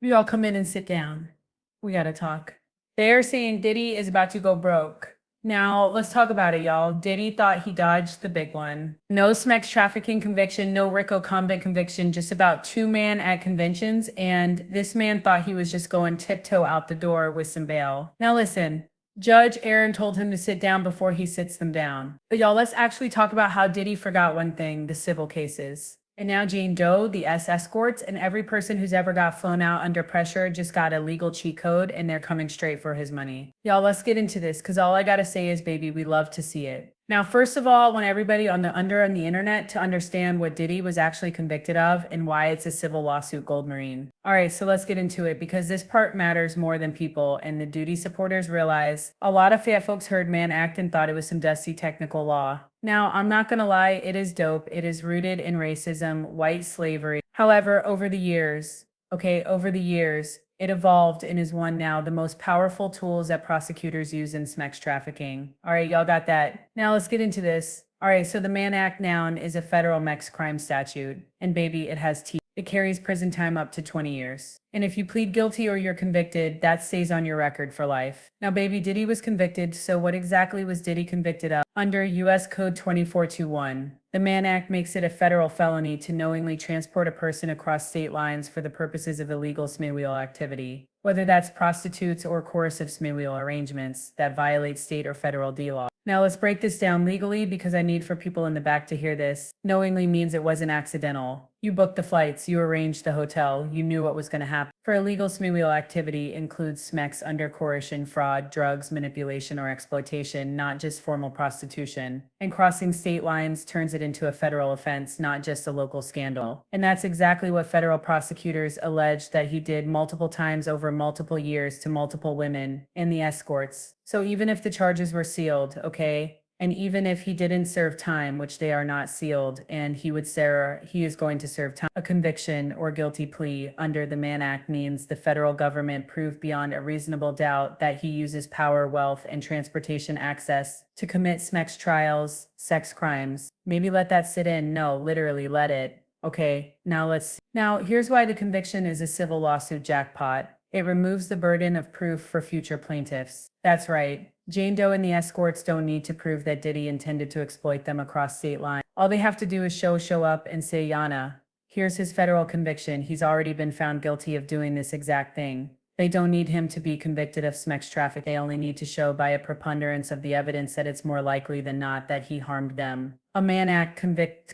We all come in and sit down. We gotta talk. They're saying Diddy is about to go broke. Now, let's talk about it, y'all. Diddy thought he dodged the big one. No Smex trafficking conviction, no Rico convict conviction, just about two-man at conventions, and this man thought he was just going tiptoe out the door with some bail. Now listen, Judge Aaron told him to sit down before he sits them down. But y'all, let's actually talk about how Diddy forgot one thing, the civil cases. And now Jane Doe, the escorts, and every person who's ever got flown out under pressure just got a legal cheat code and they're coming straight for his money. Y'all, let's get into this because all I gotta say is, baby, we love to see it. Now, first of all, I want everybody on the internet to understand what Diddy was actually convicted of and why it's a civil lawsuit, Gold Marine. All right, so let's get into it because this part matters more than people, and the duty supporters realize a lot of fat folks heard Mann Act and thought it was some dusty technical law. Now, I'm not gonna lie, it is dope. It is rooted in racism, white slavery. However, over the years, it evolved and is one now the most powerful tools that prosecutors use in sex trafficking. All right, y'all got that. Now let's get into this. All right, so the Mann Act noun is a federal mex crime statute, and baby, it has teeth. It carries prison time up to 20 years. And if you plead guilty or you're convicted, that stays on your record for life. Now, baby, Diddy was convicted, so what exactly was Diddy convicted of? Under U.S. Code 2421, the Mann Act makes it a federal felony to knowingly transport a person across state lines for the purposes of illegal smoothwheel activity, whether that's prostitutes or coercive smoothwheel arrangements that violate state or federal D law. Now let's break this down legally because I need for people in the back to hear this. Knowingly means it wasn't accidental. You booked the flights, you arranged the hotel, you knew what was going to happen. For illegal smoothwheel activity includes smex under coercion, fraud, drugs, manipulation, or exploitation, not just formal prostitution. And crossing state lines turns it into a federal offense, not just a local scandal. And that's exactly what federal prosecutors alleged that he did multiple times over multiple years to multiple women and the escorts. So even if the charges were sealed, okay, and even if he didn't serve time, which they are not sealed, and he is going to serve time, a conviction or guilty plea under the Mann Act means the federal government proved beyond a reasonable doubt that he uses power, wealth, and transportation access to commit smex trials, sex crimes. Maybe let that sit in. No, literally let it. Okay, now here's why the conviction is a civil lawsuit jackpot. It removes the burden of proof for future plaintiffs. That's right. Jane Doe and the escorts don't need to prove that Diddy intended to exploit them across state lines. All they have to do is show up and say, Yana, here's his federal conviction. He's already been found guilty of doing this exact thing. They don't need him to be convicted of smex traffic. They only need to show by a preponderance of the evidence that it's more likely than not that he harmed them. A Mann Act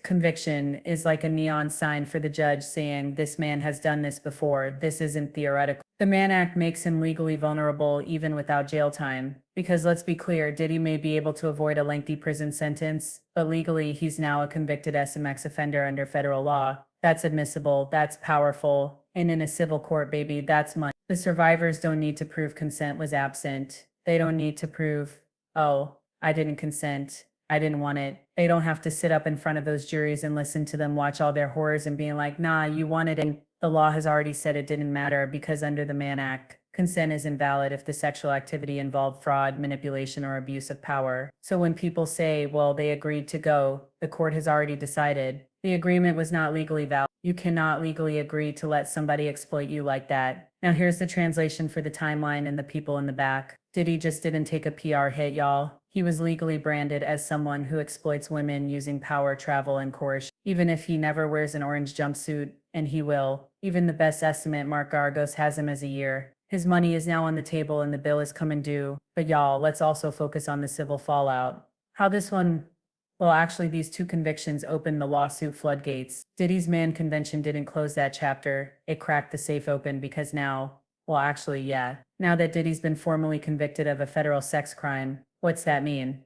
conviction is like a neon sign for the judge saying, this man has done this before. This isn't theoretical. The Mann Act makes him legally vulnerable even without jail time. Because let's be clear, Diddy may be able to avoid a lengthy prison sentence, but legally he's now a convicted SMX offender under federal law. That's admissible, that's powerful, and in a civil court, baby, that's money. The survivors don't need to prove consent was absent. They don't need to prove, oh, I didn't consent. I didn't want it. They don't have to sit up in front of those juries and listen to them watch all their horrors and being like, nah, you wanted it. The law has already said it didn't matter because under the Mann Act, consent is invalid if the sexual activity involved fraud, manipulation, or abuse of power. So when people say, well, they agreed to go, the court has already decided. The agreement was not legally valid. You cannot legally agree to let somebody exploit you like that. Now here's the translation for the timeline and the people in the back. Diddy just didn't take a PR hit, y'all. He was legally branded as someone who exploits women using power, travel, and coercion. Even if he never wears an orange jumpsuit, and he will. Even the best estimate, Mark Gargos, has him as a year. His money is now on the table and the bill is coming due. But y'all, let's also focus on the civil fallout. Actually, these two convictions opened the lawsuit floodgates. Diddy's Mann convention didn't close that chapter. It cracked the safe open because now that Diddy's been formally convicted of a federal sex crime, what's that mean?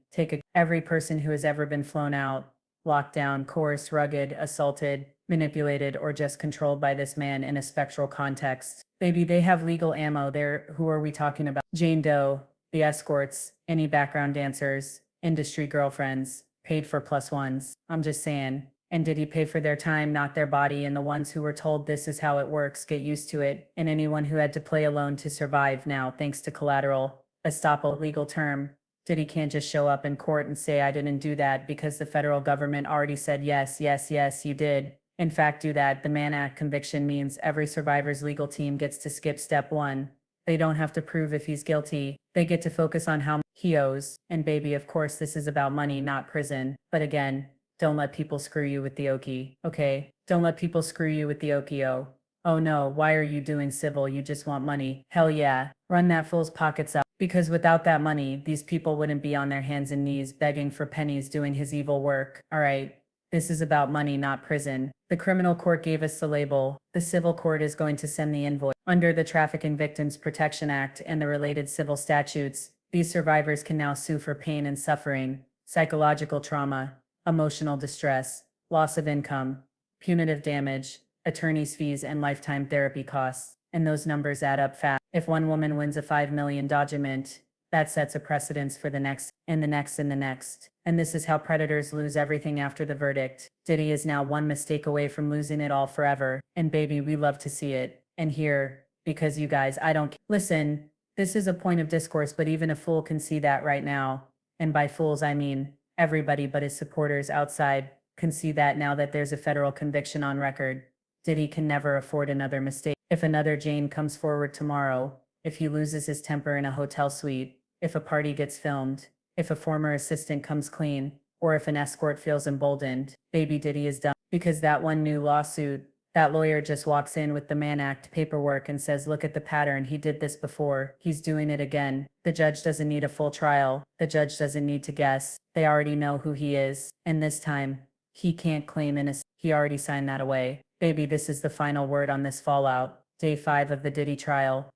Every person who has ever been flown out, locked down, coerced, rugged, assaulted, manipulated, or just controlled by this man in a spectral context. Baby, they have legal ammo there. Who are we talking about? Jane Doe, the escorts, any background dancers, industry girlfriends, paid for plus ones. I'm just saying. And did he pay for their time, not their body? And the ones who were told this is how it works, get used to it. And anyone who had to play alone to survive now, thanks to collateral, estoppel, legal term. Diddy can't just show up in court and say, I didn't do that because the federal government already said, yes, you did. In fact, do that. The Mann Act conviction means every survivor's legal team gets to skip step one. They don't have to prove if he's guilty. They get to focus on how much he owes. And baby, of course, this is about money, not prison. But again, don't let people screw you with the okie, okay? Don't let people screw you with the okio. Oh no, why are you doing civil? You just want money. Hell yeah. Run that fool's pockets up. Because without that money, these people wouldn't be on their hands and knees begging for pennies doing his evil work. All right. This is about money, not prison. The criminal court gave us the label. The civil court is going to send the invoice. Under the Trafficking Victims Protection Act and the related civil statutes, these survivors can now sue for pain and suffering, psychological trauma, emotional distress, loss of income, punitive damage, attorney's fees, and lifetime therapy costs. And those numbers add up fast. If one woman wins a $5 million judgment, that sets a precedence for the next, and the next, and the next. And this is how predators lose everything after the verdict. Diddy is now one mistake away from losing it all forever. And baby, we love to see it. And here, because you guys, I don't listen, this is a point of discourse, but even a fool can see that right now. And by fools, I mean everybody but his supporters outside can see that now that there's a federal conviction on record. Diddy can never afford another mistake. If another Jane comes forward tomorrow, if he loses his temper in a hotel suite, if a party gets filmed, if a former assistant comes clean, or if an escort feels emboldened, baby Diddy is done. Because that one new lawsuit, that lawyer just walks in with the Mann Act paperwork and says, look at the pattern, he did this before, he's doing it again. The judge doesn't need a full trial, the judge doesn't need to guess, they already know who he is, and this time, he can't claim innocence, he already signed that away. Baby, this is the final word on this fallout. Day 5 of the Diddy trial,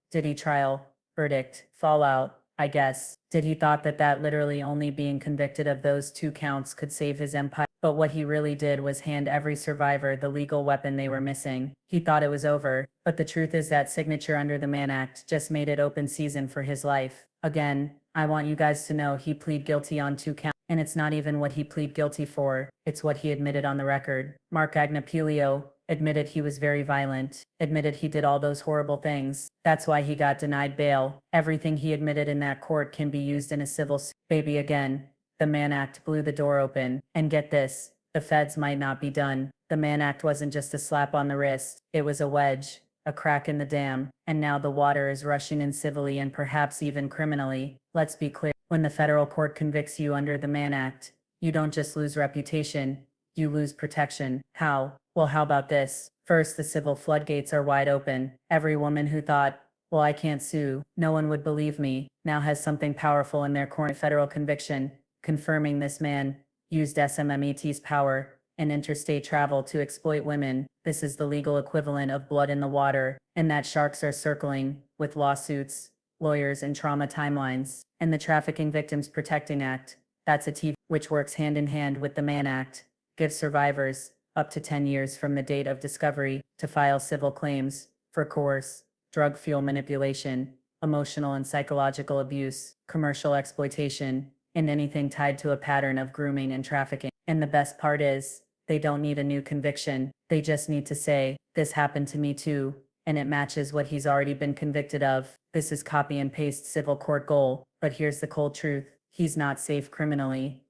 verdict, fallout. I guess. Did he thought that literally only being convicted of those 2 counts could save his empire? But what he really did was hand every survivor the legal weapon they were missing. He thought it was over, but the truth is that signature under the Mann Act just made it open season for his life. Again, I want you guys to know he plead guilty on 2 counts. And it's not even what he plead guilty for, it's what he admitted on the record. Mark Agnapilio admitted he was very violent, admitted he did all those horrible things. That's why he got denied bail. Everything he admitted in that court can be used in a civil suit. Baby, again, the Mann Act blew the door open. And get this, the feds might not be done. The Mann Act wasn't just a slap on the wrist, it was a wedge, a crack in the dam, and now the water is rushing in civilly and perhaps even criminally. Let's be clear, when the federal court convicts you under the Mann Act, you don't just lose reputation, you lose protection. How? Well, how about this? First, the civil floodgates are wide open. Every woman who thought, well, I can't sue, no one would believe me, now has something powerful in their corner. Federal conviction, confirming this man used SMMET's power and interstate travel to exploit women. This is the legal equivalent of blood in the water, and that sharks are circling with lawsuits, lawyers, and trauma timelines. And the Trafficking Victims Protecting Act, that's a TV which works hand in hand with the Mann Act, gives survivors up to 10 years from the date of discovery to file civil claims for coerce, drug fuel manipulation, emotional and psychological abuse, commercial exploitation, and anything tied to a pattern of grooming and trafficking. And the best part is, they don't need a new conviction. They just need to say, this happened to me too, and it matches what he's already been convicted of. This is copy and paste civil court goal. But here's the cold truth. He's not safe criminally.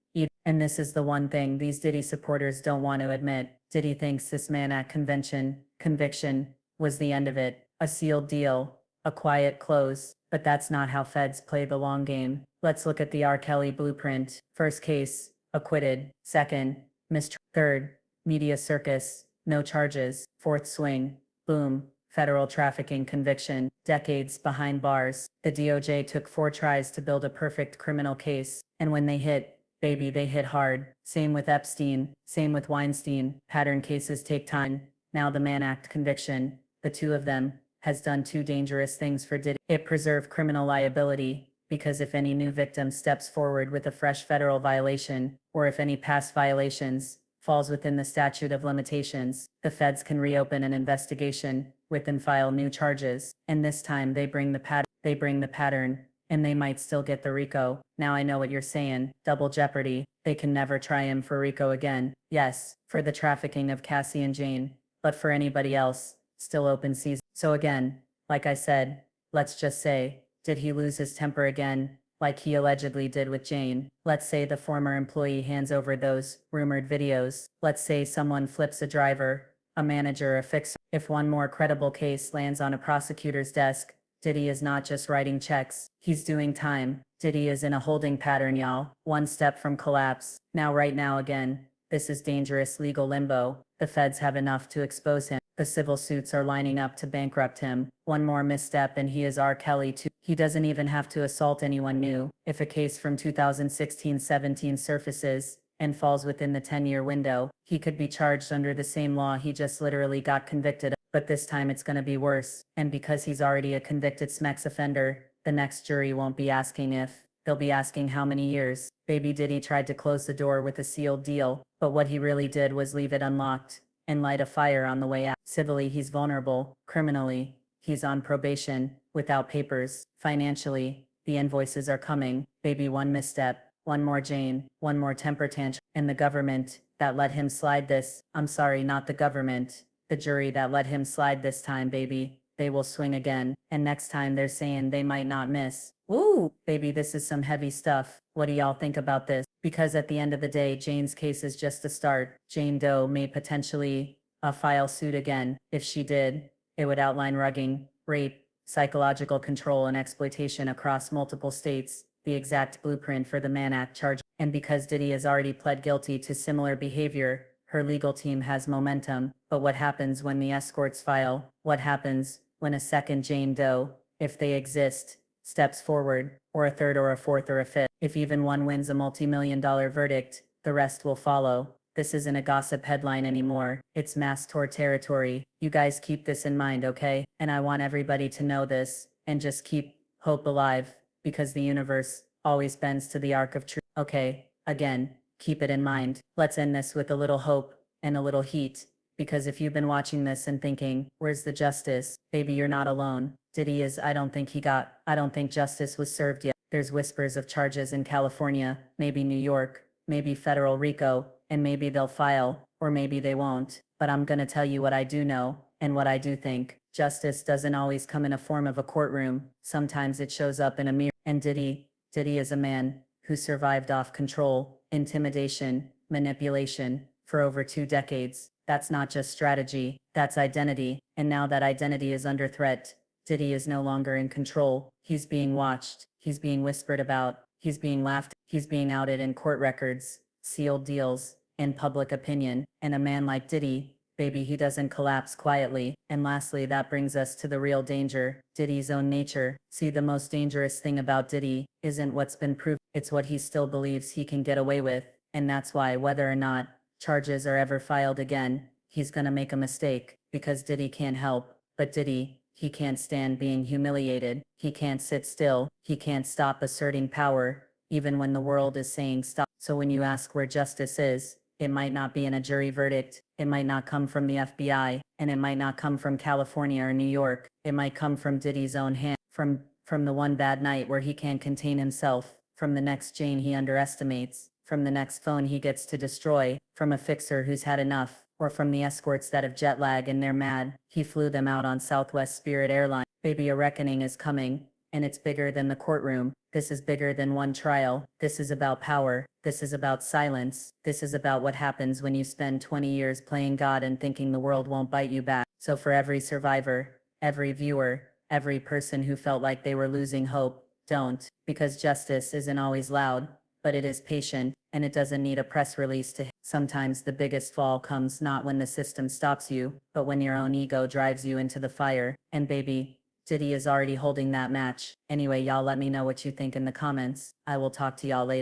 And this is the one thing these Diddy supporters don't want to admit. Diddy thinks this Mann Act conviction was the end of it. A sealed deal, a quiet close. But that's not how feds play the long game. Let's look at the R. Kelly blueprint. First case, acquitted. Second, mistrial. Third, media circus, no charges. Fourth swing, boom, federal trafficking conviction. Decades behind bars. The DOJ took 4 tries to build a perfect criminal case. And when they hit, baby, they hit hard. Same with Epstein, same with Weinstein. Pattern cases take time. Now the Mann Act conviction, the 2 of them, has done 2 dangerous things for Diddy. It preserved criminal liability, because if any new victim steps forward with a fresh federal violation, or if any past violations falls within the statute of limitations, the feds can reopen an investigation with and file new charges. And this time they bring the pattern, and they might still get the RICO. Now I know what you're saying, double jeopardy. They can never try him for RICO again. Yes, for the trafficking of Cassie and Jane, but for anybody else, still open season. So again, like I said, let's just say, did he lose his temper again, like he allegedly did with Jane? Let's say the former employee hands over those rumored videos. Let's say someone flips a driver, a manager, a fixer. If one more credible case lands on a prosecutor's desk, Diddy is not just writing checks, he's doing time. Diddy is in a holding pattern, y'all. One step from collapse. Now, right now, again. This is dangerous legal limbo. The feds have enough to expose him. The civil suits are lining up to bankrupt him. One more misstep and he is R. Kelly too. He doesn't even have to assault anyone new. If a case from 2016-17 surfaces and falls within the 10-year window, he could be charged under the same law he just literally got convicted of. But this time it's gonna be worse. And because he's already a convicted SMEX offender, the next jury won't be asking if, they'll be asking how many years. Baby Diddy tried to close the door with a sealed deal, but what he really did was leave it unlocked and light a fire on the way out. Civilly, he's vulnerable. Criminally, he's on probation, without papers. Financially, the invoices are coming. Baby, one misstep, one more Jane, one more temper tantrum. And the government that let him slide this, I'm sorry, not the government, the jury that let him slide this time, baby, they will swing again. And next time they're saying they might not miss. Woo! Baby, this is some heavy stuff. What do y'all think about this? Because at the end of the day, Jane's case is just a start. Jane Doe may potentially file suit again. If she did, it would outline rugging, rape, psychological control, and exploitation across multiple states, the exact blueprint for the Mann Act charge. And because Diddy has already pled guilty to similar behavior, her legal team has momentum. But what happens when the escorts file? What happens when a second Jane Doe, if they exist, steps forward, or a third or a fourth or a fifth? If even one wins a multi-million-dollar verdict, the rest will follow. This isn't a gossip headline anymore. It's mass tort territory. You guys keep this in mind, okay? And I want everybody to know this, and just keep hope alive, because the universe always bends to the arc of truth. Okay, again, keep it in mind. Let's end this with a little hope and a little heat, because if you've been watching this and thinking, where's the justice? Baby, you're not alone. Diddy is, I don't think justice was served yet. There's whispers of charges in California, maybe New York, maybe federal RICO, and maybe they'll file, or maybe they won't. But I'm gonna tell you what I do know, and what I do think. Justice doesn't always come in a form of a courtroom. Sometimes it shows up in a mirror. And Diddy is a man who survived off control, intimidation, manipulation, for over 2 decades. That's not just strategy, that's identity. And now that identity is under threat, Diddy is no longer in control. He's being watched, he's being whispered about, he's being laughed, he's being outed in court records, sealed deals, and public opinion. And a man like Diddy, baby, he doesn't collapse quietly. And lastly, that brings us to the real danger, Diddy's own nature. See, the most dangerous thing about Diddy isn't what's been proved, it's what he still believes he can get away with. And that's why, whether or not charges are ever filed again, he's gonna make a mistake, because Diddy can't help but Diddy. He can't stand being humiliated. He can't sit still. He can't stop asserting power, even when the world is saying stop. So when you ask where justice is, it might not be in a jury verdict. It might not come from the FBI, and it might not come from California or New York. It might come from Diddy's own hand, from the one bad night where he can't contain himself, from the next Jane he underestimates, from the next phone he gets to destroy, from a fixer who's had enough, or from the escorts that have jet lag and they're mad. He flew them out on Southwest Spirit Airlines. Baby, a reckoning is coming, and it's bigger than the courtroom. This is bigger than one trial. This is about power. This is about silence. This is about what happens when you spend 20 years playing God and thinking the world won't bite you back. So for every survivor, every viewer, every person who felt like they were losing hope, don't. Because justice isn't always loud, but it is patient, and it doesn't need a press release to hit. Sometimes the biggest fall comes not when the system stops you, but when your own ego drives you into the fire. And baby, Diddy is already holding that match. Anyway, y'all, let me know what you think in the comments. I will talk to y'all later.